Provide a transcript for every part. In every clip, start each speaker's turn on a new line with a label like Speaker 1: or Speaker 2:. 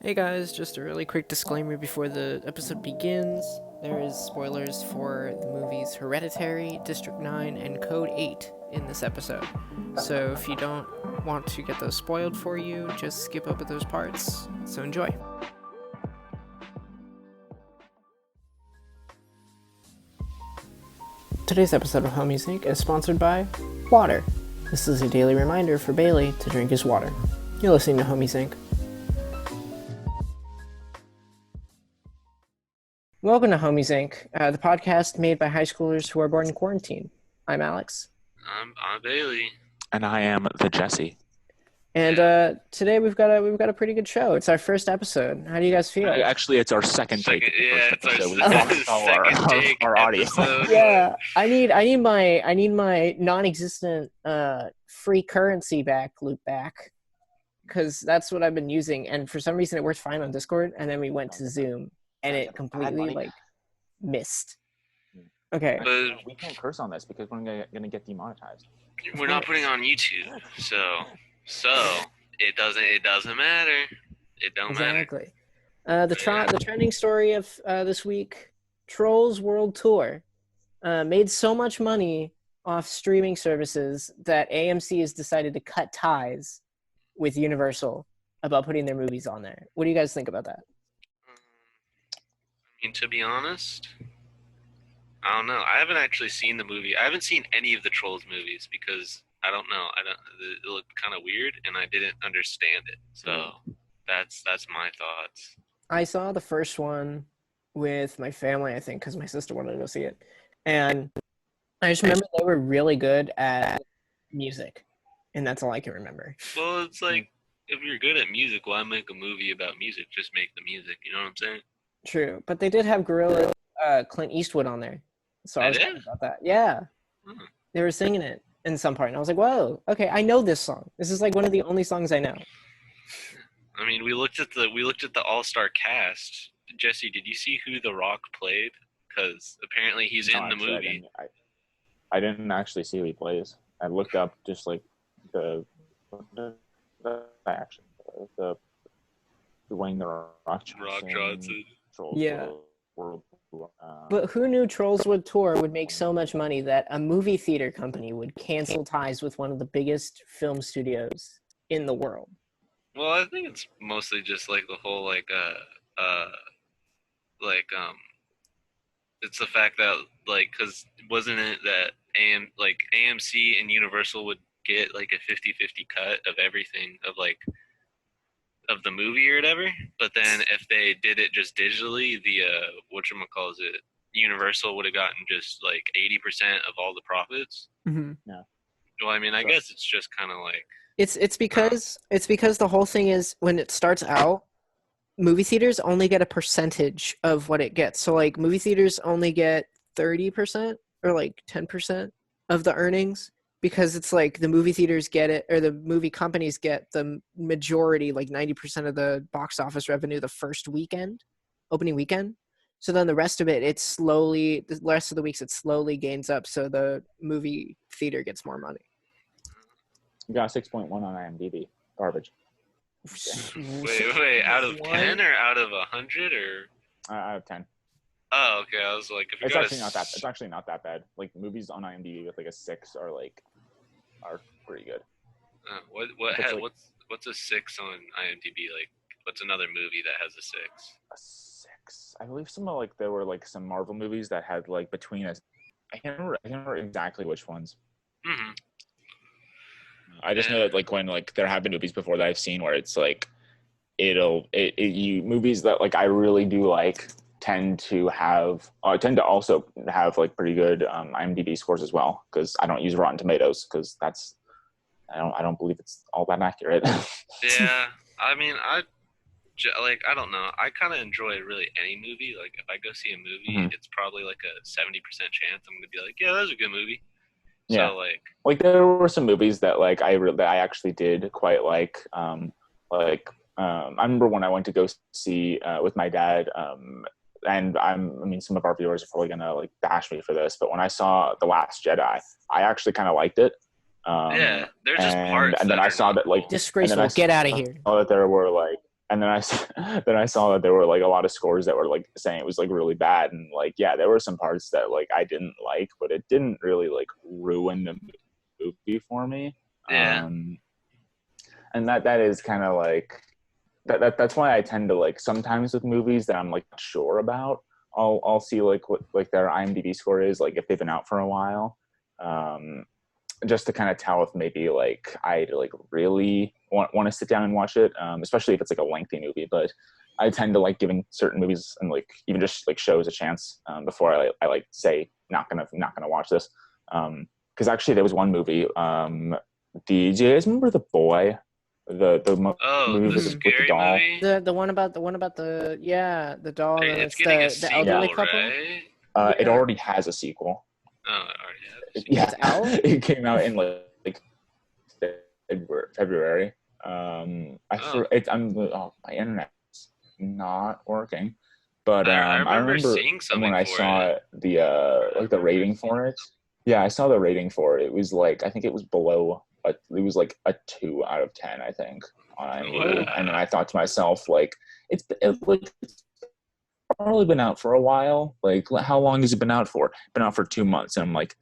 Speaker 1: Hey guys, just a really quick disclaimer before the episode begins. There is spoilers for the movies Hereditary, District 9, and Code 8 in this episode. So if you don't want to get those spoiled for you, just skip over those parts. So enjoy. Today's episode of Homies Inc. is sponsored by water. This is a daily reminder for Bailey to drink his water. You're listening to Homies Inc. Welcome to Homies Inc., the podcast made by high schoolers who are born in quarantine. I'm Alex.
Speaker 2: I'm Bailey.
Speaker 3: And I am the Jesse.
Speaker 1: And today we've got a pretty good show. It's our first episode. How do you guys feel?
Speaker 3: Actually, it's our second take.
Speaker 2: It's our
Speaker 3: second
Speaker 2: take
Speaker 3: our audio.
Speaker 2: episode.
Speaker 1: Yeah, I need my non-existent free currency loop back, because that's what I've been using, and for some reason it worked fine on Discord, and then we went to Zoom and it completely missed. Okay.
Speaker 3: But we can't curse on this because we're gonna get demonetized.
Speaker 2: We're not putting it on YouTube, so it doesn't matter. It don't matter.
Speaker 1: Exactly. The trending story of this week: Trolls World Tour made so much money off streaming services that AMC has decided to cut ties with Universal about putting their movies on there. What do you guys think about that?
Speaker 2: I mean, to be honest, I don't know. I haven't actually seen the movie. I haven't seen any of the Trolls movies because I don't know. It looked kind of weird, and I didn't understand it. So that's my thoughts.
Speaker 1: I saw the first one with my family, I think, because my sister wanted to go see it, and I just remember they were really good at music, and that's all I can remember.
Speaker 2: Well, it's like, if you're good at music, why make a movie about music? Just make the music. You know what I'm saying?
Speaker 1: True, but they did have Gorilla Clint Eastwood on there, so I was thinking about that. Yeah, they were singing it in some part, and I was like, "Whoa, okay, I know this song. This is like one of the only songs I know."
Speaker 2: I mean, we looked at the all-star cast. Jesse, did you see who The Rock played? Because apparently he's in the movie.
Speaker 3: I didn't actually see who he plays. I looked up just like the Dwayne The Rock
Speaker 2: Johnson.
Speaker 1: Yeah. But who knew Trolls Would Tour would make so much money that a movie theater company would cancel ties with one of the biggest film studios in the world?
Speaker 2: Well, I think it's mostly just like the whole it's the fact that because wasn't it that AMC and Universal would get like a 50-50 cut of everything of the movie or whatever, but then if they did it just digitally, the Universal would have gotten just like 80% of all the profits.
Speaker 1: Mm-hmm.
Speaker 3: Yeah.
Speaker 2: Well, I mean, I guess it's just kind of like
Speaker 1: it's because the whole thing is, when it starts out, movie theaters only get a percentage of what it gets. So like movie theaters only get 30% or like 10% of the earnings, because it's like the movie theaters get it, or the movie companies get the majority, like 90% of the box office revenue the first opening weekend. So then the rest of the rest of the weeks it slowly gains up, so the movie theater gets more money.
Speaker 3: You got a 6.1 on IMDb. Garbage.
Speaker 2: Wait, out of 10 or out of 100 or?
Speaker 3: Out of 10.
Speaker 2: Oh, okay. I was like,
Speaker 3: it's actually not that bad. Like movies on IMDb with like a 6 are pretty good.
Speaker 2: What's a 6 on IMDb? Like, what's another movie that has a 6?
Speaker 3: A 6. I believe there were like some Marvel movies that had like between us. I can't remember exactly which ones.
Speaker 2: Mm-hmm.
Speaker 3: I just know that like when like there have been movies before that I've seen where it's like movies that like I really do like tend to also have like pretty good IMDb scores as well, because I don't use Rotten Tomatoes, because I don't believe it's all that accurate.
Speaker 2: Yeah, I mean, I don't know. I kind of enjoy really any movie. Like if I go see a movie, it's probably like a 70% chance I'm gonna be like, yeah, that was a good movie.
Speaker 3: Yeah.
Speaker 2: So
Speaker 3: like there were some movies that like I actually did quite like. I remember when I went to go see with my dad. And some of our viewers are probably gonna like bash me for this, but when I saw The Last Jedi, I actually kind of liked it.
Speaker 2: Yeah, there's just parts.
Speaker 3: And then I saw that like
Speaker 1: disgraceful. Get out of here.
Speaker 3: That there were like and then then I saw that there were like a lot of scores that were like saying it was like really bad, and like yeah, there were some parts that like I didn't like, but it didn't really like ruin the movie for me.
Speaker 2: Yeah.
Speaker 3: And that is kind of like that's why I tend to like sometimes with movies that I'm like not sure about, I'll see like what like their IMDb score is, like if they've been out for a while, just to kind of tell if maybe like I like really want to sit down and watch it, especially if it's like a lengthy movie. But I tend to like giving certain movies and like even just like shows a chance before I like say not gonna watch this. Because actually there was one movie. Do you guys remember The Boy? The
Speaker 2: Oh,
Speaker 3: movie
Speaker 2: the
Speaker 3: with the
Speaker 2: scary
Speaker 3: doll.
Speaker 2: movie.
Speaker 1: The one about the doll, and
Speaker 2: It's
Speaker 1: it's
Speaker 2: getting a
Speaker 1: the elderly
Speaker 2: sequel,
Speaker 1: couple.
Speaker 2: right?
Speaker 3: It
Speaker 1: Yeah.
Speaker 3: already has a sequel.
Speaker 2: Oh, it already has a sequel.
Speaker 3: Yeah,
Speaker 1: It's out?
Speaker 3: it came out in like February. My internet's not working, but
Speaker 2: I
Speaker 3: I
Speaker 2: remember
Speaker 3: remember
Speaker 2: seeing something
Speaker 3: when I
Speaker 2: for
Speaker 3: saw
Speaker 2: it.
Speaker 3: the like the rating for it. Yeah, I saw the rating for it. It was like I think it was below. It was like a 2 out of 10, I think, on IMDb.
Speaker 2: Wow.
Speaker 3: And then I thought to myself, like, it's probably been out for a while. Like, how long has it been out for? Been out for 2 months, and I'm like,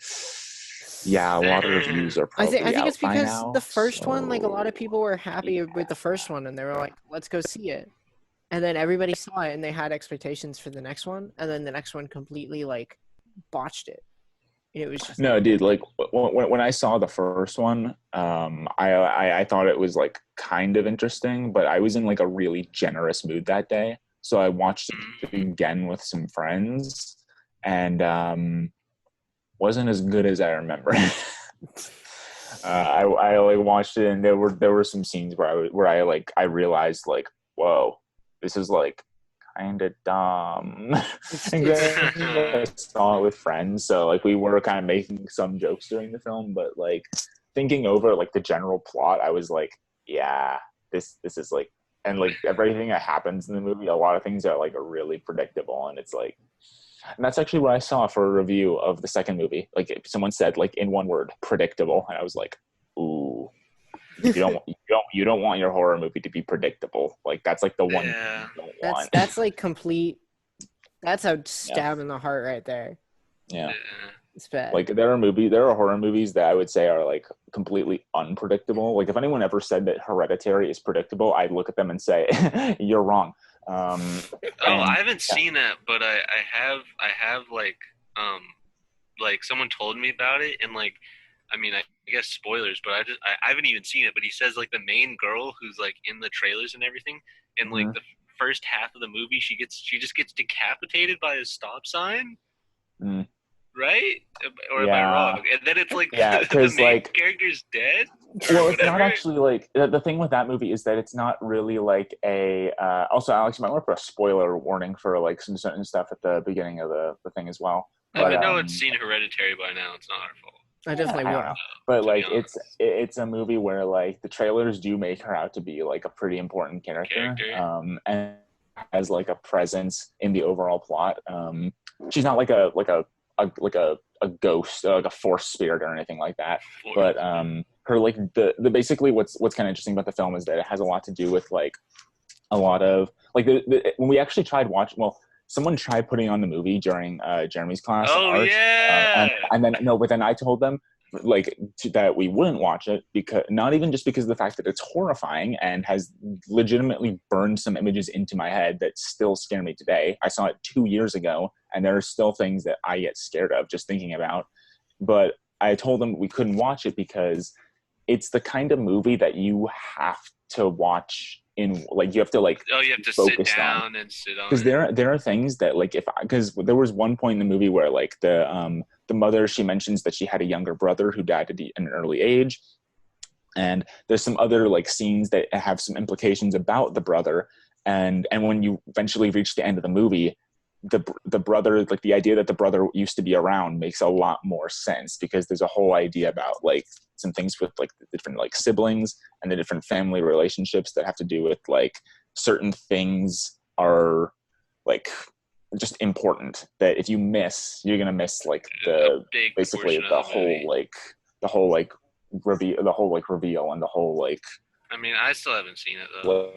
Speaker 3: yeah, a lot of reviews are
Speaker 1: I
Speaker 3: probably
Speaker 1: think it's
Speaker 3: out by
Speaker 1: because
Speaker 3: now.
Speaker 1: the first one, like a lot of
Speaker 3: So
Speaker 1: people were happy with the first one, and they were like, "Let's go see it." And then everybody saw it, and they had expectations for the next one, and then the next one completely like botched it. And it was just
Speaker 3: no, dude. Like when I saw the first one, I thought it was like kind of interesting, but I was in like a really generous mood that day, so I watched it again with some friends, and wasn't as good as I remember. I like watched it, and there were some scenes where I realized like, whoa, this is like kind of dumb. And granted, I saw it with friends, so like we were kind of making some jokes during the film, but like thinking over like the general plot, I was like, yeah, this is like, and like everything that happens in the movie, a lot of things are like really predictable, and it's like. And that's actually what I saw for a review of the second movie. Like someone said, like in one word, predictable, and I was like, "Ooh, you don't want your horror movie to be predictable. Like that's like the one thing
Speaker 2: Yeah.
Speaker 3: you don't want."
Speaker 1: that's like complete. That's a
Speaker 3: Yeah.
Speaker 1: stab in the heart right there.
Speaker 3: Yeah.
Speaker 1: It's bad.
Speaker 3: Like there are horror movies that I would say are like completely unpredictable. Like if anyone ever said that Hereditary is predictable, I'd look at them and say, "You're wrong."
Speaker 2: I haven't seen that, but I have like someone told me about it, and like I mean I guess spoilers, but I haven't even seen it. But he says like the main girl who's like in the trailers and everything, and like the first half of the movie she just gets decapitated by a stop sign, right? Or am I wrong? And then it's like the main
Speaker 3: like
Speaker 2: character's dead.
Speaker 3: Well, it's not actually like the thing with that movie is that it's not really like a. Also, Alex, you might want to put a spoiler warning for like some certain stuff at the beginning of the thing as well.
Speaker 2: But, if I know it's seen Hereditary by now, it's not our fault.
Speaker 1: I definitely will.
Speaker 3: But like it's a movie where like the trailers do make her out to be like a pretty important character. And has like a presence in the overall plot. She's not like a ghost, like a force spirit or anything like that. But her like the basically what's kind of interesting about the film is that it has a lot to do with like a lot of like when we actually tried watching. Well, someone tried putting on the movie during Jeremy's class.
Speaker 2: Oh
Speaker 3: art,
Speaker 2: yeah.
Speaker 3: And then no, but then I told them like that we wouldn't watch it because not even just because of the fact that it's horrifying and has legitimately burned some images into my head that still scare me today. I saw it 2 years ago, and there are still things that I get scared of just thinking about. But I told them we couldn't watch it because it's the kind of movie that you have to watch in like you have to like
Speaker 2: you have to sit down and sit on
Speaker 3: because there are things that like because there was one point in the movie where like the mother, she mentions that she had a younger brother who died at an early age, and there's some other like scenes that have some implications about the brother, and when you eventually reach the end of the movie, the brother, like the idea that the brother used to be around makes a lot more sense because there's a whole idea about like some things with like the different like siblings and the different family relationships that have to do with like certain things are like just important that if you miss, you're gonna miss like basically the whole reveal and the whole like
Speaker 2: I mean, I still haven't seen it though.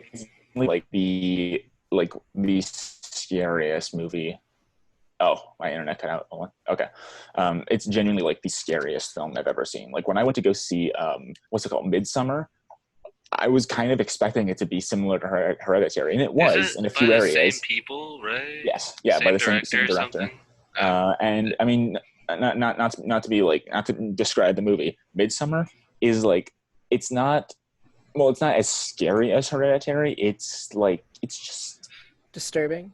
Speaker 3: the scariest movie. Oh, my internet cut out. Hold on. Okay. It's genuinely like the scariest film I've ever seen. Like when I went to go see what's it called, Midsummer, I was kind of expecting it to be similar to Hereditary, and it
Speaker 2: Is
Speaker 3: was
Speaker 2: it
Speaker 3: in a
Speaker 2: by
Speaker 3: few
Speaker 2: the same
Speaker 3: areas.
Speaker 2: people, right?
Speaker 3: Yes, yeah, by
Speaker 2: Same
Speaker 3: the same
Speaker 2: director or
Speaker 3: director.
Speaker 2: something? Oh.
Speaker 3: And I mean, not to be like, not to describe the movie. Midsummer is like, it's not, well, it's not as scary as Hereditary. It's like, it's just,
Speaker 1: Disturbing.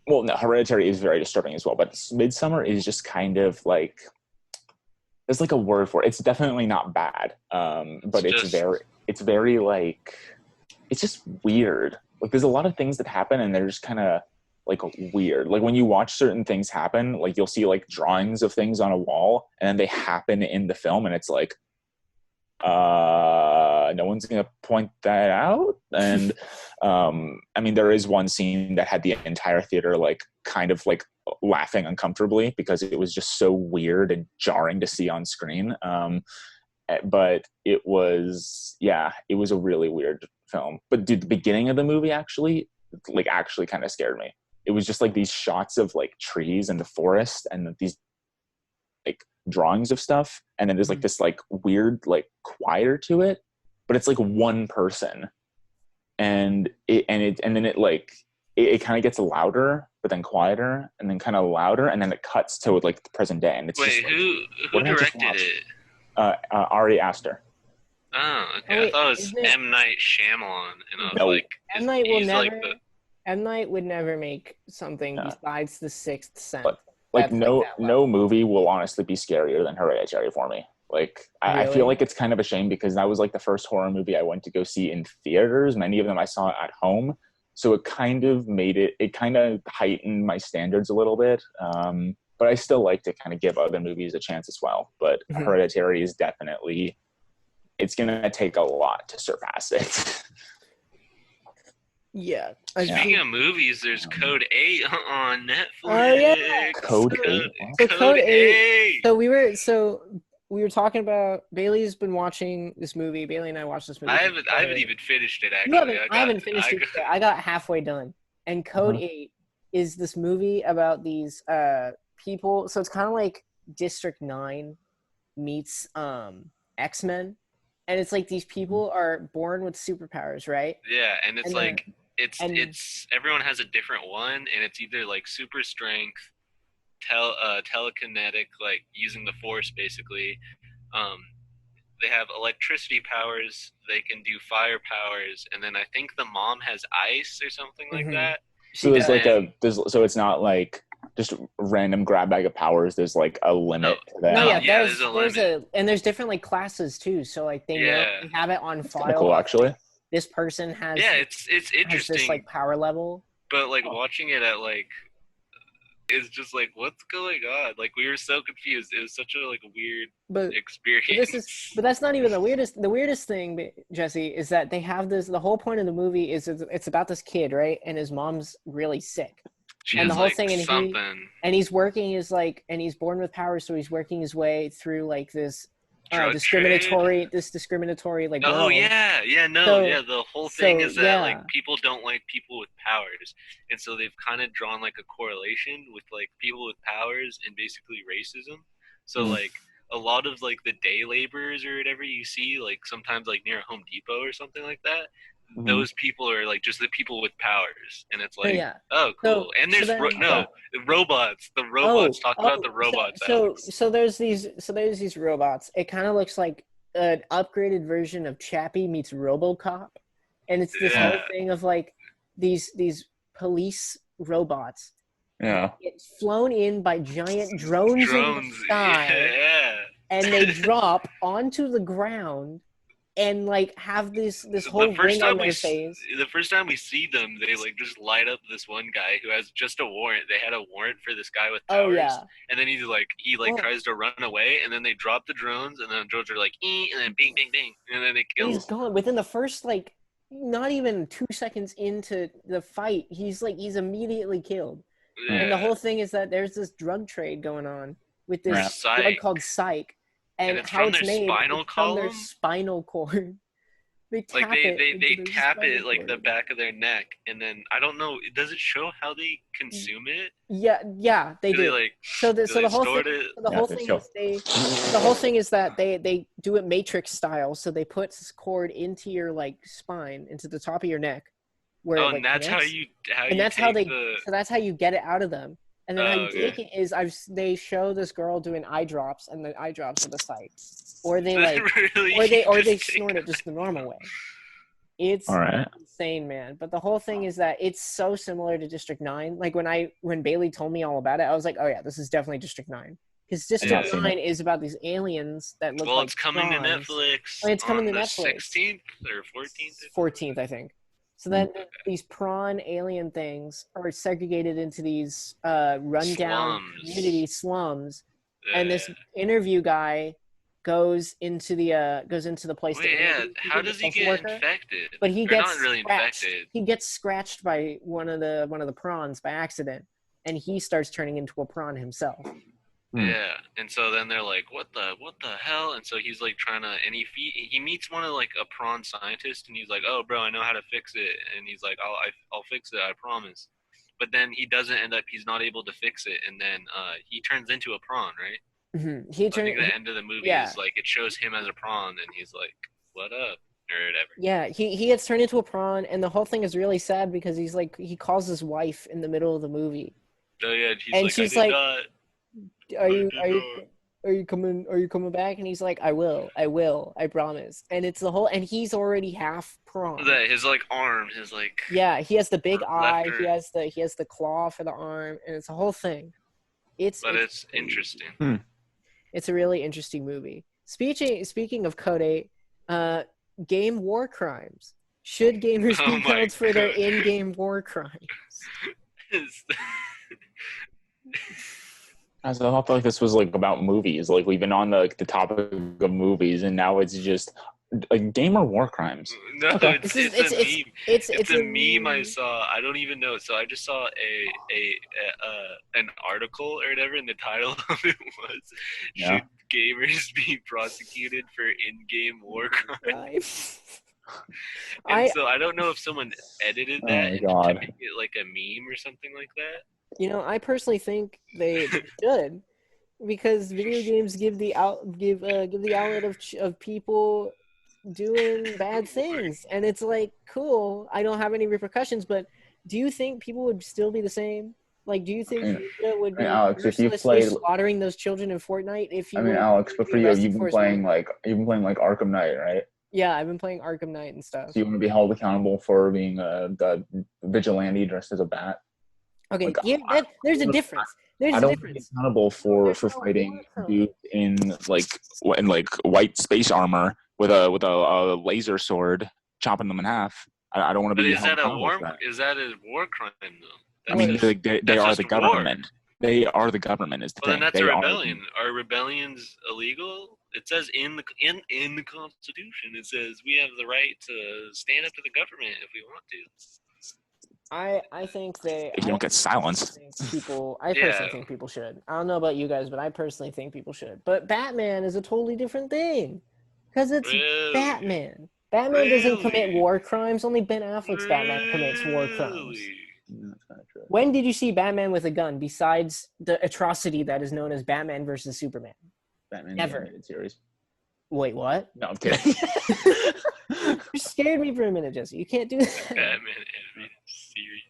Speaker 3: well, no, Hereditary is very disturbing as well, but Midsummer is just kind of like, there's like a word for it. It's definitely not bad, but it's very like, it's just weird. Like there's a lot of things that happen and they're just kind of like weird. Like when you watch certain things happen, like you'll see like drawings of things on a wall and then they happen in the film and it's like, no one's gonna point that out. And I mean, there is one scene that had the entire theater like kind of like laughing uncomfortably because it was just so weird and jarring to see on screen. But it was a really weird film. But dude, the beginning of the movie actually kind of scared me. It was just like these shots of like trees and the forest and these like drawings of stuff, and then there's like this like weird like choir to it, but it's like one person, and then it kind of gets louder but then quieter and then kind of louder and then it cuts to like the present day, and it's
Speaker 2: Wait,
Speaker 3: just like,
Speaker 2: who
Speaker 3: what did I just
Speaker 2: directed
Speaker 3: watch?
Speaker 2: it?
Speaker 3: Ari Aster.
Speaker 2: Oh, okay.
Speaker 1: Oh,
Speaker 2: I
Speaker 1: wait,
Speaker 2: thought it was
Speaker 1: isn't it?
Speaker 2: M. Night Shyamalan, and I was
Speaker 3: No,
Speaker 2: like,
Speaker 1: M Night will
Speaker 2: he's like
Speaker 1: never.
Speaker 2: the
Speaker 1: M Night would never make something
Speaker 3: no.
Speaker 1: besides The Sixth Sense.
Speaker 3: But like
Speaker 1: That's like that level.
Speaker 3: no movie will honestly be scarier than Hereditary for me. Like I feel
Speaker 1: Really?
Speaker 3: like it's kind of a shame because that was like the first horror movie I went to go see in theaters. Many of them I saw at home, so it kind of heightened my standards a little bit. But I still like to kind of give other movies a chance as well. But
Speaker 1: Mhm.
Speaker 3: Hereditary is definitely, it's gonna take a lot to surpass it.
Speaker 1: Yeah.
Speaker 2: Speaking of movies, there's Code 8 on Netflix.
Speaker 1: Oh yeah.
Speaker 3: Code 8.
Speaker 1: So
Speaker 2: Code 8.
Speaker 1: So we were talking about, Bailey's been watching this movie. Bailey and I watched this movie.
Speaker 2: I haven't even finished it
Speaker 1: You
Speaker 2: actually.
Speaker 1: haven't, I haven't finished it yet. I got halfway done. And Code 8 is this movie about these people. So it's kind of like District 9 meets X-Men. And it's like these people are born with superpowers, right?
Speaker 2: Yeah, and it's
Speaker 1: And
Speaker 2: like
Speaker 1: and-
Speaker 2: it's everyone has a different one, and it's either like super strength, telekinetic, like using the force basically. Um, they have electricity powers. They can do fire powers, and then I think the mom has ice or something like
Speaker 1: Mhm.
Speaker 2: that.
Speaker 3: So there's like
Speaker 2: And-
Speaker 3: so it's not like just random grab bag of powers. There's like a limit to that.
Speaker 1: No, yeah,
Speaker 2: yeah,
Speaker 1: there's different like classes too. So like they know, they have it on file.
Speaker 3: Cool, actually.
Speaker 1: This person has
Speaker 2: it's
Speaker 1: has
Speaker 2: interesting,
Speaker 1: this like power level.
Speaker 2: but like watching it at like, it's just like, what's going on? Like we were so confused. It was such a like weird
Speaker 1: But
Speaker 2: experience.
Speaker 1: but that's not even the weirdest. The weirdest thing, Jesse, is that they have this. The whole point of the movie is it's about this kid, right? And his mom's really sick.
Speaker 2: She
Speaker 1: And
Speaker 2: has,
Speaker 1: the whole
Speaker 2: like,
Speaker 1: thing, and
Speaker 2: something.
Speaker 1: he's working is like, and he's born with powers, so he's working his way through like this
Speaker 2: Drug
Speaker 1: discriminatory like.
Speaker 2: Oh
Speaker 1: world.
Speaker 2: the whole thing is that like people don't like people with powers, and so they've kind of drawn like a correlation with like people with powers and basically racism. So like a lot of like the day laborers or whatever you see, like sometimes like near a Home Depot or something like that, those people are like just the people with powers, and it's like, oh cool. And there's robots. The robots talk about the robots.
Speaker 1: So there's these robots. It kind of looks like an upgraded version of Chappie meets RoboCop, and it's this whole thing of like these police robots.
Speaker 3: Yeah.
Speaker 1: Get flown in by giant drones in the sky, and they drop onto the ground and like have this whole ring on their face.
Speaker 2: The first time we see them, they like just light up this one guy who has just a warrant. They had a warrant for this guy with powers, and then he tries to run away, and then they drop the drones, and then the drones are like, and then bing, bing, bing, and then they kill him.
Speaker 1: He's gone within the first like not even 2 seconds into the fight. He's immediately killed.
Speaker 2: Yeah.
Speaker 1: And the whole thing is that there's this drug trade going on with this drug called Psych. And how it's made,
Speaker 2: spinal
Speaker 1: it's from their
Speaker 2: column?
Speaker 1: spinal cord. They
Speaker 2: Like
Speaker 1: tap it into
Speaker 2: they
Speaker 1: their
Speaker 2: tap it
Speaker 1: spinal
Speaker 2: like the
Speaker 1: cord.
Speaker 2: back of their neck, and then I don't know. Does it show how they consume it?
Speaker 1: Yeah, they
Speaker 2: Do they
Speaker 1: do.
Speaker 2: like
Speaker 1: So
Speaker 2: do they
Speaker 1: the whole thing
Speaker 2: store it?
Speaker 1: so the
Speaker 3: Yeah,
Speaker 1: whole
Speaker 3: they
Speaker 1: thing
Speaker 3: show.
Speaker 1: is the whole thing is that they do it matrix style. So they put this cord into your like spine, into the top of your neck, where
Speaker 2: Oh,
Speaker 1: it
Speaker 2: and
Speaker 1: like
Speaker 2: that's
Speaker 1: connects.
Speaker 2: how
Speaker 1: And
Speaker 2: you
Speaker 1: that's how
Speaker 2: take
Speaker 1: they
Speaker 2: the.
Speaker 1: so that's how you get it out of them. And then how you
Speaker 2: Oh,
Speaker 1: take
Speaker 2: okay.
Speaker 1: it is they show this girl doing eye drops, and the eye drops are the psych, or they
Speaker 2: So
Speaker 1: like
Speaker 2: really,
Speaker 1: or
Speaker 2: you
Speaker 1: they
Speaker 2: just take.
Speaker 1: snort it just the normal way.
Speaker 3: All
Speaker 1: It's
Speaker 3: right.
Speaker 1: insane, man. But the whole thing is that it's so similar to District 9. Like when Bailey told me all about it, I was like, oh yeah, this is definitely District 9. Because
Speaker 3: I've not
Speaker 1: District
Speaker 3: seen
Speaker 1: 9
Speaker 3: it.
Speaker 1: is about these aliens that look
Speaker 2: Well,
Speaker 1: like
Speaker 2: it's coming to
Speaker 1: prawns.
Speaker 2: Netflix
Speaker 1: I mean, it's coming
Speaker 2: on
Speaker 1: to
Speaker 2: the
Speaker 1: Netflix.
Speaker 2: 16th or 14th.
Speaker 1: 14th, I think. So then these prawn alien things are segregated into these rundown community
Speaker 2: Slums.
Speaker 1: slums, and this interview guy goes into the place to
Speaker 2: Wait, yeah.
Speaker 1: interview
Speaker 2: How
Speaker 1: people, the
Speaker 2: does he
Speaker 1: social
Speaker 2: get
Speaker 1: worker,
Speaker 2: infected?
Speaker 1: but he
Speaker 2: Or
Speaker 1: gets
Speaker 2: not really
Speaker 1: scratched.
Speaker 2: infected.
Speaker 1: He gets scratched by one of the prawns by accident, and he starts turning into a prawn himself.
Speaker 2: Yeah, and so then they're like, what the hell? And so he's like trying to, and he meets one of like a prawn scientist, and he's like, oh, bro, I know how to fix it, and he's like, I'll fix it, I promise. But then he doesn't end up, he's not able to fix it, and then he turns into a prawn, right?
Speaker 1: Mm-hmm.
Speaker 2: I think the end of the movie
Speaker 1: Yeah.
Speaker 2: is like it shows him as a prawn, and he's like, what up, or whatever.
Speaker 1: Yeah, he gets turned into a prawn, and the whole thing is really sad because he calls his wife in the middle of the movie,
Speaker 2: Oh yeah, and he's
Speaker 1: and
Speaker 2: like,
Speaker 1: she's
Speaker 2: I did
Speaker 1: like,
Speaker 2: not.
Speaker 1: "Are
Speaker 2: I
Speaker 1: you
Speaker 2: did not.
Speaker 1: are you coming back?" And he's like, I will, I promise." And it's the whole, and he's already half prawn.
Speaker 2: That his like arm, his like.
Speaker 1: Yeah, he has the big
Speaker 2: left
Speaker 1: eye.
Speaker 2: or,
Speaker 1: He has the claw for the arm, and it's a whole thing. It's
Speaker 2: interesting.
Speaker 1: It's a really interesting movie. Speaking of Code 8, game war crimes. Should gamers be held for their in-game war crimes?
Speaker 3: I felt like this was like about movies. Like we've been on the topic of movies, and now it's just like gamer war crimes.
Speaker 2: No,
Speaker 3: Okay.
Speaker 2: it's a meme. It's a meme I saw. I don't even know. So I just saw an article or whatever, and the title of it was "Should gamers be prosecuted for in-game war crimes?" So I don't know if someone edited that to make it like a meme or something like that.
Speaker 1: You know, I personally think they should, because video games give the outlet of people doing bad things, and it's like, cool, I don't have any repercussions, but do you think people would still be the same? Like, do you think Vegeta would be
Speaker 3: Alex, if you
Speaker 1: mercilessly slaughtering those children in Fortnite if he
Speaker 3: Alex, but for you, you've been playing like Arkham Knight, right?
Speaker 1: Yeah, I've been playing Arkham Knight and stuff.
Speaker 3: So you want to be held accountable for being the vigilante dressed as a bat?
Speaker 1: Okay,
Speaker 3: like,
Speaker 1: there's a difference.
Speaker 3: I don't think it's accountable for fighting dudes in white space armor with a laser sword, chopping them in half. I don't want to be.
Speaker 2: But is that a war crime though?
Speaker 3: I mean, they are the government. War. They are the government. Is the thing.
Speaker 2: Then that's a rebellion. Are rebellions illegal? It says in the Constitution, it says we have the right to stand up to the government if we want to.
Speaker 1: I think
Speaker 3: you don't get silenced.
Speaker 1: I personally think people should. I don't know about you guys, but I personally think people should. But Batman is a totally different thing, because it's Batman. Batman doesn't commit war crimes. Only Ben Affleck's Batman commits war crimes.
Speaker 3: That's kind of true.
Speaker 1: When did you see Batman with a gun besides the atrocity that is known as Batman versus Superman?
Speaker 3: Batman
Speaker 1: Never.
Speaker 3: The animated series.
Speaker 1: Wait, what?
Speaker 3: No, I'm kidding.
Speaker 1: You scared me for a minute, Jesse. You can't do that.
Speaker 2: Batman animated series.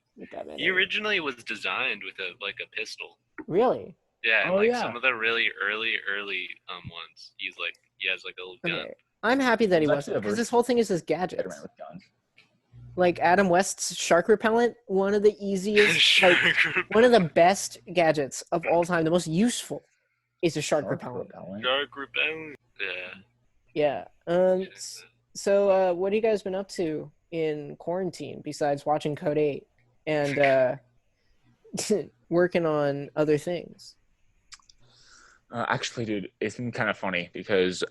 Speaker 2: He originally was designed with a pistol.
Speaker 1: Really?
Speaker 2: Yeah, some of the really early ones. He has like a little gun.
Speaker 1: Okay. I'm happy that he wasn't, because this whole thing is his gadgets.
Speaker 3: With guns.
Speaker 1: Like Adam West's shark repellent, one of the easiest, one of the best gadgets of all time, the most useful, is a shark repellent.
Speaker 2: Shark repellent.
Speaker 1: Yeah. So, what have you guys been up to in quarantine besides watching Code 8 and working on other things?
Speaker 3: Actually, dude, it's been kind of funny because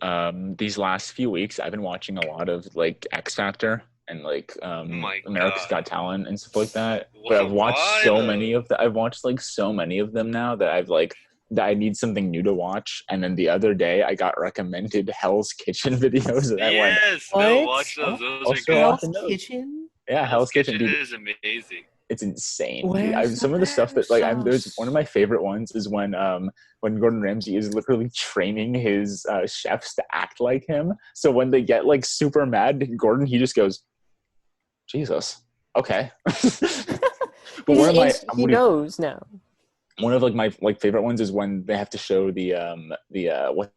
Speaker 3: these last few weeks I've been watching a lot of like X Factor and like America's Got Talent and stuff like that. But I've watched so many of them. I've watched like so many of them now that I've like that I need something new to watch, and then the other day I got recommended Hell's Kitchen videos, and I went,
Speaker 2: Yes, no,
Speaker 1: What?
Speaker 2: watch those. Those
Speaker 3: I'll
Speaker 2: are
Speaker 3: start
Speaker 2: good.
Speaker 3: watching
Speaker 1: Hell's
Speaker 3: those.
Speaker 1: Kitchen?
Speaker 3: Yeah, Hell's Kitchen, dude.
Speaker 2: is amazing.
Speaker 3: It's insane.
Speaker 1: Where's
Speaker 3: Some
Speaker 1: the
Speaker 3: of the stuff that
Speaker 1: lamb
Speaker 3: there's
Speaker 1: sauce?
Speaker 3: one of my favorite ones is when Gordon Ramsay is literally training his chefs to act like him. So when they get like super mad, Gordon, he just goes, Jesus, okay. But
Speaker 1: He knows now.
Speaker 3: one of like my like favorite ones is when they have to show the what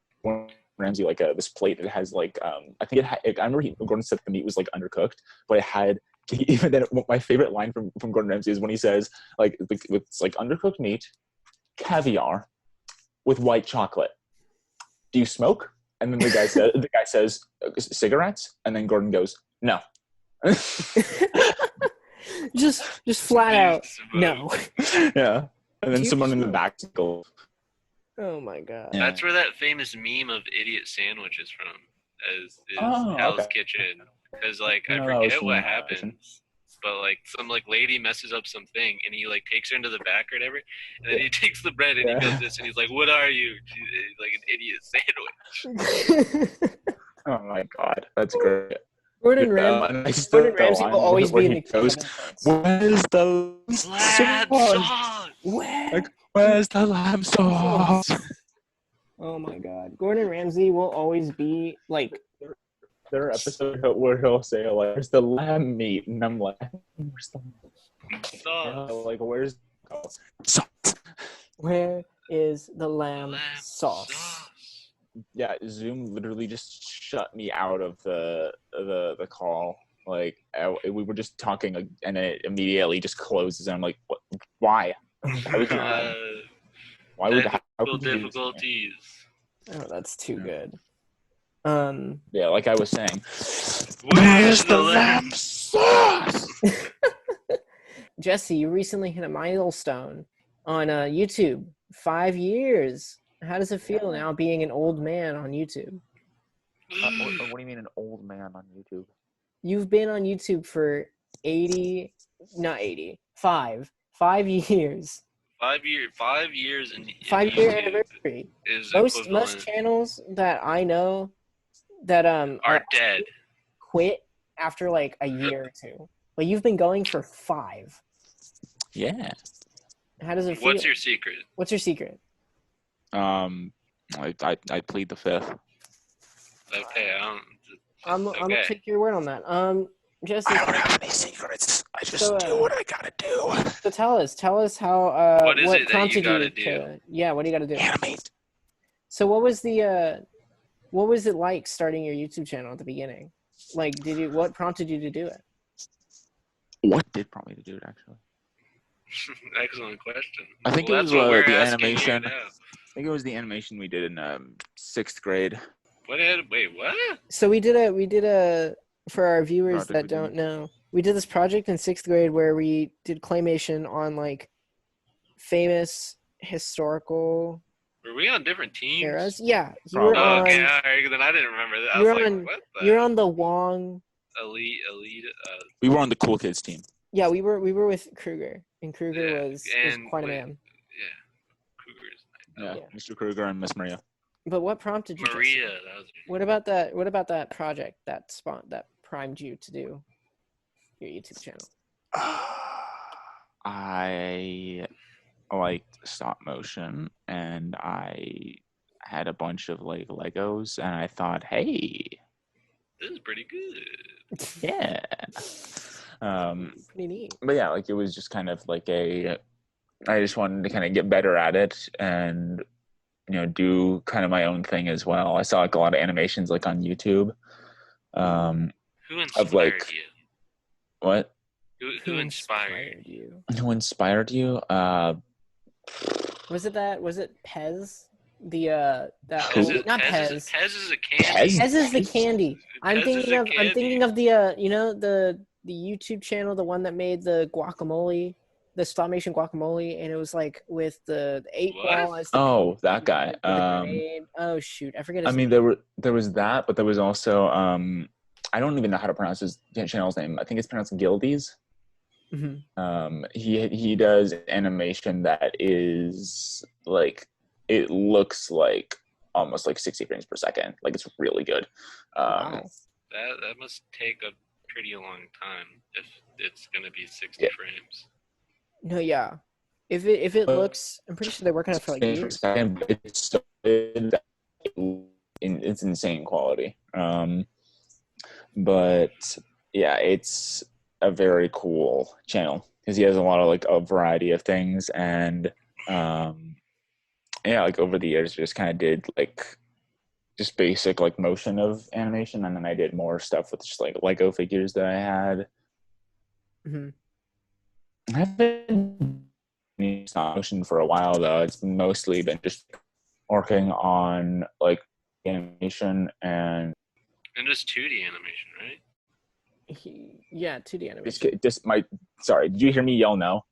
Speaker 3: Ramsay like this plate that has like I think I remember Gordon said the meat was like undercooked, but it had even then my favorite line from Gordon Ramsay is when he says like it's like undercooked meat, caviar, with white chocolate. Do you smoke? And then the guy says cigarettes, and then Gordon goes no.
Speaker 1: just flat out no.
Speaker 3: Yeah. And then someone in the back goes,
Speaker 1: oh my god.
Speaker 3: Yeah.
Speaker 2: That's where that famous meme of idiot sandwich is from. Is
Speaker 3: Oh,
Speaker 2: Hell's
Speaker 3: okay.
Speaker 2: Kitchen. Because like I
Speaker 3: No, that was
Speaker 2: forget
Speaker 3: from
Speaker 2: what
Speaker 3: Hell's
Speaker 2: happens,
Speaker 3: Kitchen.
Speaker 2: but like some like lady messes up something, and he like takes her into the back or whatever, and then he takes the bread and he goes this, and he's like, "What are you?" She's like an idiot sandwich.
Speaker 3: Oh my god, that's great.
Speaker 1: Gordon
Speaker 3: Ramsay
Speaker 1: will always be in the
Speaker 3: goes, where's the
Speaker 2: Lamb sauce.
Speaker 3: Like, where's the lamb sauce?
Speaker 1: Oh my god. Gordon Ramsay will always be like
Speaker 3: There are episodes where he'll say like, "Where's the lamb meat?" And I'm like, "Where's the
Speaker 2: Sauce.
Speaker 3: like where's sauce?"
Speaker 1: where is the lamb sauce?
Speaker 3: Yeah, Zoom literally just shut me out of the call. Like we were just talking, and it immediately just closes. And I'm like, "What? Why? Why would you? Why would
Speaker 2: Technical difficulties?
Speaker 1: Oh, that's too good.
Speaker 3: Yeah, like I was saying,
Speaker 2: Where's the lamb sauce?
Speaker 1: Jesse, you recently hit a milestone on YouTube. 5 years. How does it feel now being an old man on YouTube?
Speaker 3: what do you mean an old man on YouTube?
Speaker 1: You've been on YouTube for 5 years.
Speaker 2: 5 years and
Speaker 1: 5-year anniversary. Most channels that I know that
Speaker 2: are dead.
Speaker 1: Quit after like a year or two. But you've been going for 5.
Speaker 3: Yeah.
Speaker 1: How does it feel?
Speaker 2: What's your secret?
Speaker 1: What's your secret?
Speaker 3: I plead the fifth.
Speaker 2: Okay,
Speaker 1: I'm gonna take your word on that. Jesse,
Speaker 3: I don't have any secrets. I just do what I gotta do.
Speaker 1: So tell us how
Speaker 2: what is it that you gotta do?
Speaker 1: What do you gotta do?
Speaker 3: Animate.
Speaker 1: So what was it like starting your YouTube channel at the beginning? Like, what prompted you to do it?
Speaker 3: What did prompt me to do it, actually?
Speaker 2: Excellent question.
Speaker 3: I think it was
Speaker 2: that's what we're
Speaker 3: the
Speaker 2: asking
Speaker 3: animation.
Speaker 2: you now.
Speaker 3: I think it was the animation we did in 6th grade.
Speaker 2: Wait, what?
Speaker 1: So we did a for our viewers
Speaker 3: Project
Speaker 1: that
Speaker 3: we
Speaker 1: don't
Speaker 3: did.
Speaker 1: know, we did this project in 6th grade where we did claymation on like famous historical
Speaker 2: Were we on different teams?
Speaker 1: eras. Yeah, you
Speaker 3: Probably.
Speaker 1: were on.
Speaker 2: Okay, all right. Then I didn't remember that. I
Speaker 1: You're
Speaker 2: was
Speaker 1: on.
Speaker 2: like, what the?
Speaker 1: You're on the Wong.
Speaker 2: Elite.
Speaker 3: We were on the cool kids team.
Speaker 1: Yeah, we were with Kruger, and Kruger was quite a man.
Speaker 2: Yeah, Kruger's.
Speaker 3: Yeah, Mr. Kruger and Miss Maria.
Speaker 1: But what prompted you?
Speaker 2: Maria.
Speaker 1: Jesse?
Speaker 2: That was.
Speaker 1: What about that project that primed you to do your YouTube channel?
Speaker 3: I liked stop motion, and I had a bunch of like Legos, and I thought, hey,
Speaker 2: This is pretty good.
Speaker 3: yeah.
Speaker 1: Pretty neat.
Speaker 3: But yeah, like it was just kind of like I just wanted to kind of get better at it, and do kind of my own thing as well. I saw like a lot of animations like on YouTube.
Speaker 2: Who inspired
Speaker 3: Of like
Speaker 2: you?
Speaker 3: what?
Speaker 2: Who inspired
Speaker 1: you?
Speaker 3: Who inspired you?
Speaker 1: Was it Pez? Not Pez.
Speaker 2: Pez is a candy.
Speaker 1: Pez is the candy. I'm
Speaker 2: Pez is a
Speaker 1: thinking of the the YouTube channel, the one that made the guacamole, the stop motion guacamole, and it was like with the 8-ball as the
Speaker 3: that guy.
Speaker 1: with the grenade. Oh shoot, I forget his
Speaker 3: I mean,
Speaker 1: name.
Speaker 3: there was that, but there was also I don't even know how to pronounce his channel's name. I think it's pronounced Gildies.
Speaker 1: Mm-hmm.
Speaker 3: He does animation that is like it looks like almost like 60 frames per second. Like it's really good.
Speaker 1: Wow.
Speaker 2: That must take a pretty long time if it's gonna be 60
Speaker 3: Yeah.
Speaker 2: frames.
Speaker 1: No, yeah. If it looks, I'm pretty sure they're working on it for like
Speaker 3: frames per
Speaker 1: years.
Speaker 3: second, but it's so good that it's insane quality. But yeah, it's a very cool channel because he has a lot of like a variety of things, and yeah, like over the years, just kind of did like just basic like motion of animation, and then I did more stuff with just like Lego figures that I had.
Speaker 1: Hmm.
Speaker 3: I haven't done stop motion for a while though. It's mostly been just working on like animation and
Speaker 2: And just 2D animation, right?
Speaker 1: Yeah, 2D animation.
Speaker 3: just my. Sorry, did you hear me yell no?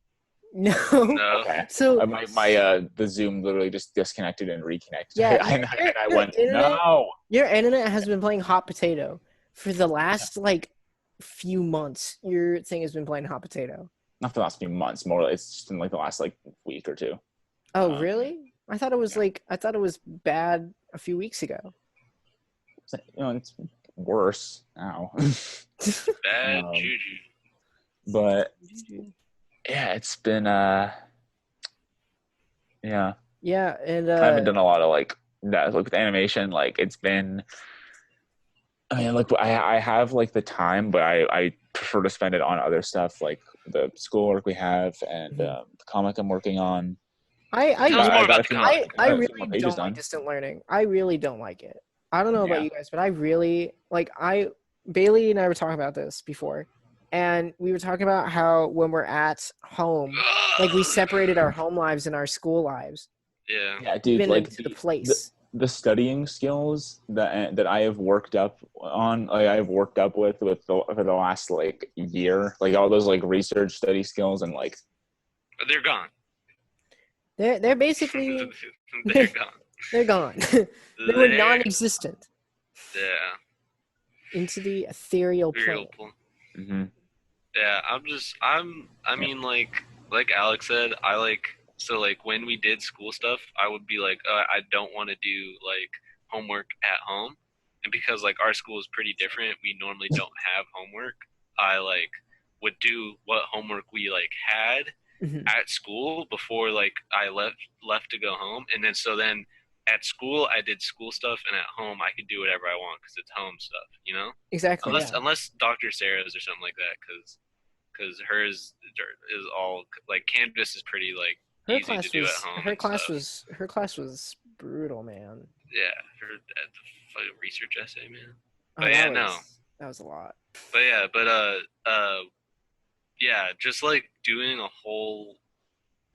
Speaker 1: No.
Speaker 2: No.
Speaker 3: Okay.
Speaker 1: So
Speaker 3: My the Zoom literally just disconnected and reconnected.
Speaker 1: yeah,
Speaker 3: and I
Speaker 1: your
Speaker 3: went
Speaker 1: internet,
Speaker 3: no.
Speaker 1: your internet has been playing hot potato for the last like few months. Your thing has been playing hot potato.
Speaker 3: Not the last few months, more. It's just in like the last like week or two.
Speaker 1: Oh, really? I thought it was
Speaker 3: yeah.
Speaker 1: I thought it was bad a few weeks ago.
Speaker 3: It's worse now.
Speaker 2: Bad juju.
Speaker 3: But yeah, it's been yeah.
Speaker 1: Yeah, and
Speaker 3: I haven't done a lot of like that. Like with animation, like it's been. I mean, like I have like the time, but I prefer to spend it on other stuff like the schoolwork we have and the comic I'm working on.
Speaker 2: Tell us more about the comic.
Speaker 1: I
Speaker 3: A few more
Speaker 1: really
Speaker 3: pages
Speaker 1: don't like
Speaker 3: done.
Speaker 1: distant learning. I really don't like it. I don't know about
Speaker 3: Yeah.
Speaker 1: you guys, but I really like Bailey and I were talking about this before. And we were talking about how when we're at home, like we separated our home lives and our school lives.
Speaker 2: Yeah.
Speaker 3: Yeah, dude.
Speaker 1: Even
Speaker 3: Like
Speaker 1: into the place.
Speaker 3: the studying skills that I have worked up on, like I've worked up with for the last like year, like all those like research study skills and like
Speaker 2: They're gone.
Speaker 1: They're basically
Speaker 2: They're gone.
Speaker 1: they're gone. They were non-existent.
Speaker 2: Yeah.
Speaker 1: Into the ethereal plane.
Speaker 3: Mm-hmm.
Speaker 2: Yeah, I mean, like Alex said, I like, so like when we did school stuff, I would be like, I don't want to do like homework at home. And because like our school is pretty different, we normally don't have homework. I like would do what homework we like had
Speaker 1: Mhm.
Speaker 2: at school before like I left to go home. And then so then at school I did school stuff, and at home I could do whatever I want because it's home stuff, you know?
Speaker 1: Exactly. Yeah.
Speaker 2: Unless Dr. Sarah's or something like that, because hers is all like Canvas is pretty like
Speaker 1: Her
Speaker 2: easy to do at home.
Speaker 1: Her class was brutal, man.
Speaker 2: Yeah, the research essay, man.
Speaker 1: Oh,
Speaker 2: But yeah,
Speaker 1: that was a lot.
Speaker 2: But yeah, just like doing a whole,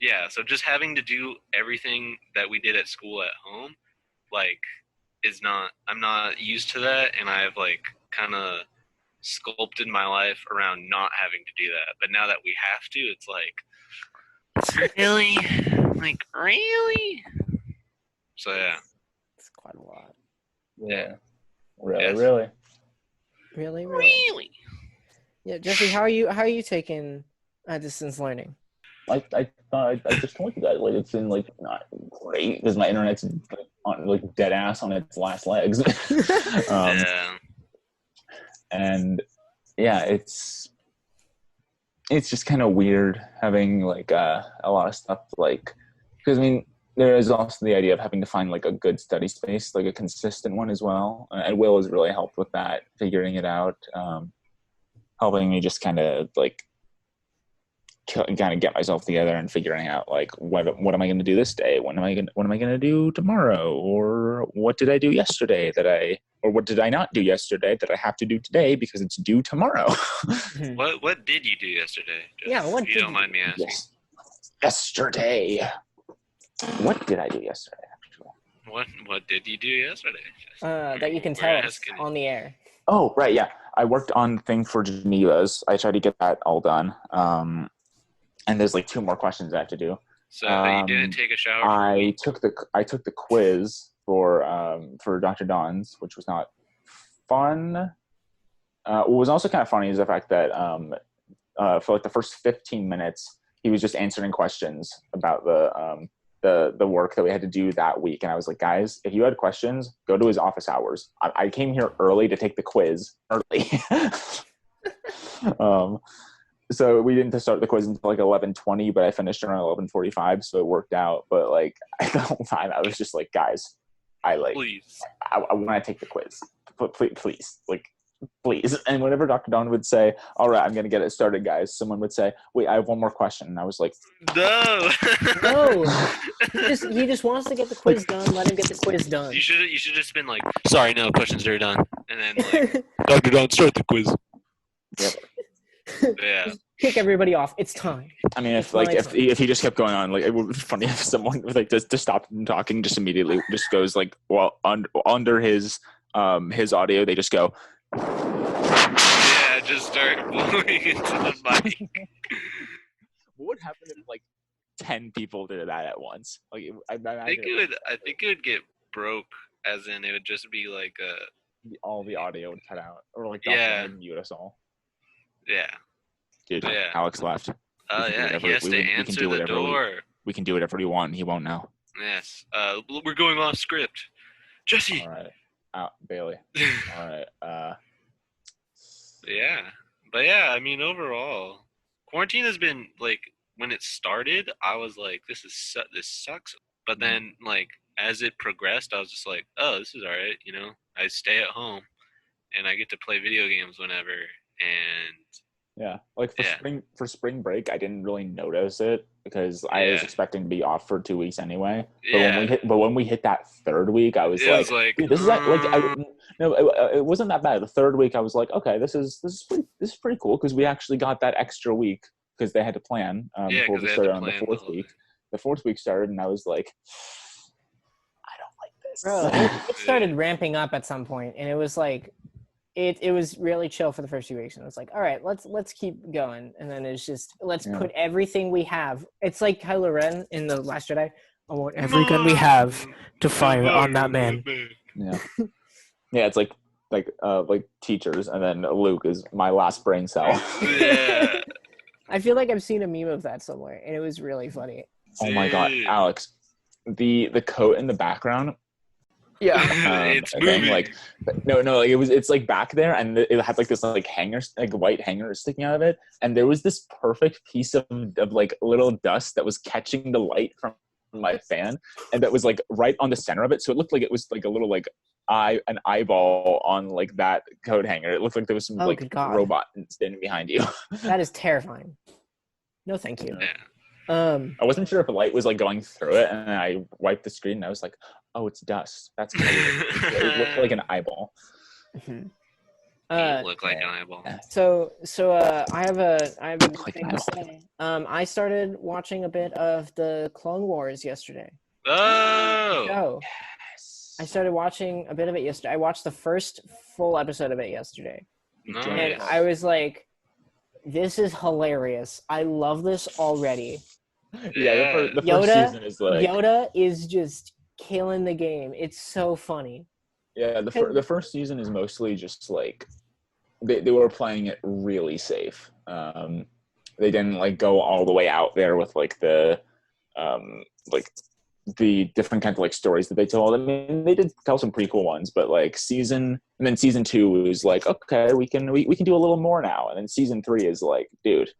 Speaker 2: yeah. So just having to do everything that we did at school at home, like, is not. I'm not used to that, and I've like kind of sculpted my life around not having to do that. But now that we have to, it's like, really, like really. So yeah,
Speaker 1: It's quite a lot.
Speaker 3: Yeah. Really,
Speaker 2: Yes.
Speaker 3: really.
Speaker 1: Really. Yeah, Jeffrey, how are you taking distance learning?
Speaker 3: I just told you guys, like it's been like not great because my internet's on like dead ass on its last legs.
Speaker 2: yeah.
Speaker 3: And yeah, it's just kind of weird having like a lot of stuff like, because I mean there is also the idea of having to find like a good study space, like a consistent one as well, and Will has really helped with that, figuring it out, helping me just kind of like get myself together and figuring out like what am I going to do this day, what am I going to do tomorrow, or what did I do yesterday or what did I not do yesterday that I have to do today because it's due tomorrow.
Speaker 2: What did you do yesterday?
Speaker 1: Yeah, what
Speaker 2: if you
Speaker 1: did
Speaker 2: don't mind me asking.
Speaker 3: Yes. Yesterday. What did I do yesterday, actually?
Speaker 2: What did you do yesterday?
Speaker 1: That you can tell us on the air.
Speaker 3: Oh, right, yeah. I worked on the thing for Geneva's. I tried to get that all done. And there's like 2 more questions I have to do.
Speaker 2: So you didn't take a shower?
Speaker 3: I took the quiz for Dr. Don's, which was not fun. What was also kind of funny is the fact that for like the first 15 minutes, he was just answering questions about the the work that we had to do that week, and I was like, guys, if you had questions, go to his office hours. I came here early to take the quiz early. So we didn't start the quiz until like 11:20, but I finished around 11:45, so it worked out. But like the whole time, I was just like, guys, I want to take the quiz, please, like, please. And whenever Dr. Don would say, all right, I'm going to get it started, guys, someone would say, wait, I have one more question. And I was like,
Speaker 2: No.
Speaker 1: He just wants to get the quiz done. Let him get the quiz done.
Speaker 2: You should just been like, sorry, no, questions are done. And then like, Dr. Don, start the quiz.
Speaker 3: Yep.
Speaker 2: Yeah.
Speaker 1: Just kick everybody off. It's time.
Speaker 3: I mean, if he just kept going on, like, it would be funny if someone like just to stop him talking, just immediately just goes like, well, under his audio, they just go.
Speaker 2: Yeah, just start blowing into the mic.
Speaker 3: What would happen if like 10 people did that at once? Like,
Speaker 2: I think it would get broke, as in it would just be like
Speaker 3: all the audio would cut out, or like would mute us all.
Speaker 2: Yeah.
Speaker 3: Dude,
Speaker 2: yeah.
Speaker 3: Alex left.
Speaker 2: Yeah, he has to answer the door.
Speaker 3: We can do whatever we want. He won't know.
Speaker 2: Yes. We're going off script. Jesse.
Speaker 3: All right. Bailey. All right.
Speaker 2: Yeah. But yeah, I mean, overall, quarantine has been like, when it started, I was like, this sucks. But then, like, as it progressed, I was just like, oh, this is all right. You know, I stay at home and I get to play video games whenever. And
Speaker 3: yeah, like for spring break, I didn't really notice it because I was expecting to be off for 2 weeks anyway. But when we hit that third week, I was like, dude, this is it wasn't that bad. The third week, I was like, okay, this is pretty cool because we actually got that extra week because they had to plan before we started on the fourth week. The fourth week started, and I was like, I don't like this.
Speaker 1: Bro, it started ramping up at some point, and it was like. It was really chill for the first few weeks, and it was like, all right, let's keep going, and then it's just let's put everything we have. It's like Kylo Ren in The Last Jedi. I want every gun we have to fire on that man.
Speaker 3: Yeah, yeah, it's like teachers, and then Luke is my last brain cell.
Speaker 2: Yeah.
Speaker 1: I feel like I've seen a meme of that somewhere, and it was really funny.
Speaker 3: Oh my god, Alex, the coat in the background.
Speaker 1: Yeah,
Speaker 2: it's moving.
Speaker 3: Like, no, like it's like back there, and it had like this like hanger, like white hanger sticking out of it, and there was this perfect piece of like little dust that was catching the light from my fan, and that was like right on the center of it, so it looked like it was like a little like an eyeball on like that coat hanger. It looked like there was some robot standing behind you.
Speaker 1: That is terrifying. No, thank you.
Speaker 2: Yeah.
Speaker 3: I wasn't sure if the light was like going through it, and I wiped the screen, and I was like, "Oh, it's dust. That's cool." It looked like an eyeball.
Speaker 1: Mm-hmm.
Speaker 2: It looked like an eyeball.
Speaker 1: So I have a thing to say. I started watching a bit of the Clone Wars yesterday.
Speaker 2: Oh.
Speaker 1: Yes. I started watching a bit of it yesterday. I watched the first full episode of it yesterday,
Speaker 2: Nice.
Speaker 1: and I was like, "This is hilarious. I love this already."
Speaker 3: Yeah, the first season is like
Speaker 1: Yoda is just killing the game. It's so funny.
Speaker 3: Yeah, the first season is mostly just like they were playing it really safe. They didn't like go all the way out there with like the different kinds of like stories that they told. I mean, they did tell some pretty cool ones, but like season 2 was like, okay, we can do a little more now, and then season 3 is like, dude,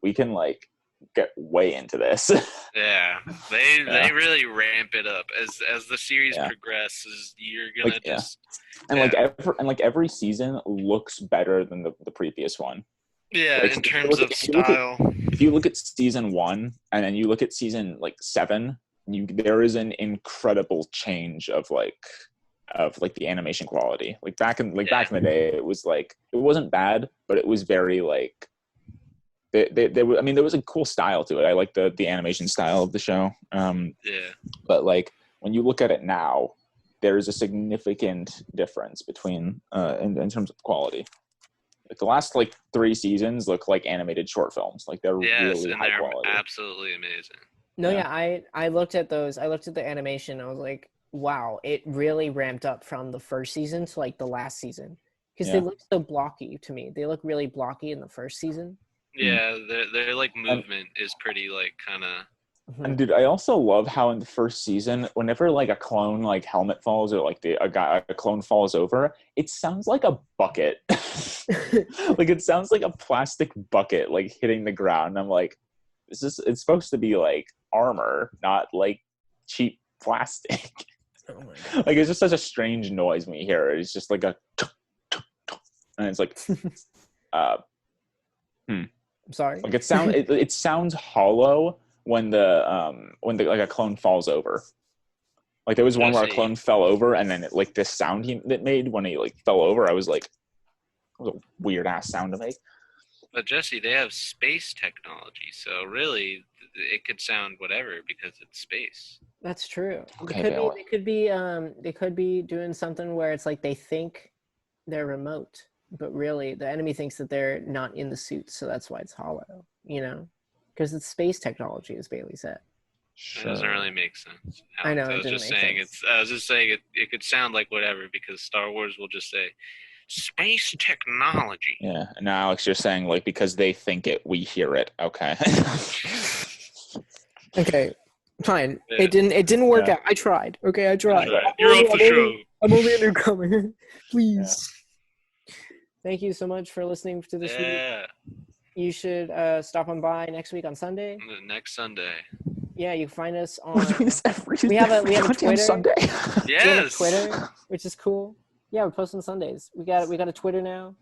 Speaker 3: we can like get way into this.
Speaker 2: Yeah, they really ramp it up as the series progresses. You're gonna
Speaker 3: every season looks better than the previous one.
Speaker 2: Yeah, like, in terms of style.
Speaker 3: If you look at season 1 and then you look at season like 7, there is an incredible change of the animation quality. Like back in the day, it was like it wasn't bad, but it was very like. There was a cool style to it. I like the animation style of the show. But like when you look at it now, there's a significant difference between in terms of quality. Like the last like 3 seasons look like animated short films. Like they're really high quality.
Speaker 2: Absolutely amazing.
Speaker 1: No, I looked at those. I looked at the animation. I was like, wow, it really ramped up from the first season to like the last season because they look so blocky to me. They look really blocky in the first season.
Speaker 2: Yeah, their like movement is pretty like kind of
Speaker 3: And dude, I also love how in the first season, whenever like a clone like helmet falls or like a clone falls over, it sounds like a bucket. Like it sounds like a plastic bucket like hitting the ground. I'm like, it's supposed to be like armor, not like cheap plastic.
Speaker 1: Oh my God.
Speaker 3: Like it's just such a strange noise when you hear it. It's just like a and it's like
Speaker 1: I'm sorry.
Speaker 3: like it sounds hollow when the like a clone falls over. Like there was one where a clone fell over and then it, like this sound it made when he like fell over, I was like, it was a weird ass sound to make.
Speaker 2: But Jesse, they have space technology, so really it could sound whatever because it's space.
Speaker 1: That's true.
Speaker 3: Okay,
Speaker 1: they could be doing something where it's like they think they're remote, but really the enemy thinks that they're not in the suit, so that's why it's hollow, you know? Because it's space technology, as Bailey said.
Speaker 2: It doesn't really make sense.
Speaker 1: I know,
Speaker 2: I was just saying it could sound like whatever because Star Wars will just say space technology.
Speaker 3: Yeah, and now Alex, you're saying like because they think it, we hear it. Okay.
Speaker 1: Okay, fine. Yeah. It didn't work out. I tried. Okay, I tried.
Speaker 2: You're off the show.
Speaker 1: I'm only a newcomer. Please. Yeah. Thank you so much for listening to this week. You should stop on by next week on Sunday.
Speaker 2: Next Sunday.
Speaker 1: Yeah, you can find us on.
Speaker 3: We're doing this
Speaker 1: we have a Twitter.
Speaker 3: Sunday.
Speaker 2: Yes.
Speaker 1: We have a Twitter, which is cool. Yeah, we're posting Sundays. We got a Twitter now,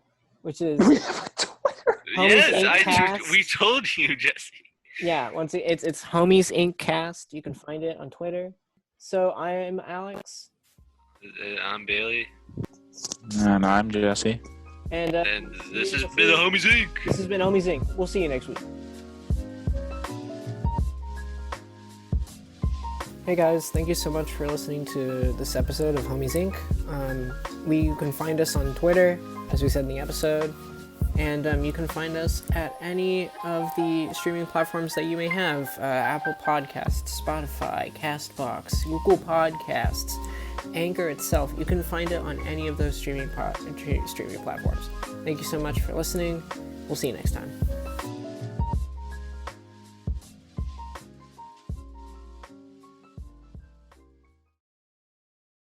Speaker 1: which is.
Speaker 3: We have a Twitter.
Speaker 2: Yes, we told you, Jesse.
Speaker 1: Yeah, it's Homies Inc. Cast. You can find it on Twitter. So I'm Alex.
Speaker 2: I'm Bailey.
Speaker 3: And I'm Jesse.
Speaker 1: And
Speaker 2: this has been the Homies Inc.
Speaker 1: This has been Homies Inc. We'll see you next week. Hey guys, thank you so much for listening to this episode of Homies Inc. You can find us on Twitter, as we said in the episode, and you can find us at any of the streaming platforms that you may have, Apple Podcasts, Spotify, CastBox, Google Podcasts, Anchor itself. You can find it on any of those streaming platforms. Thank you so much for listening. We'll see you next time.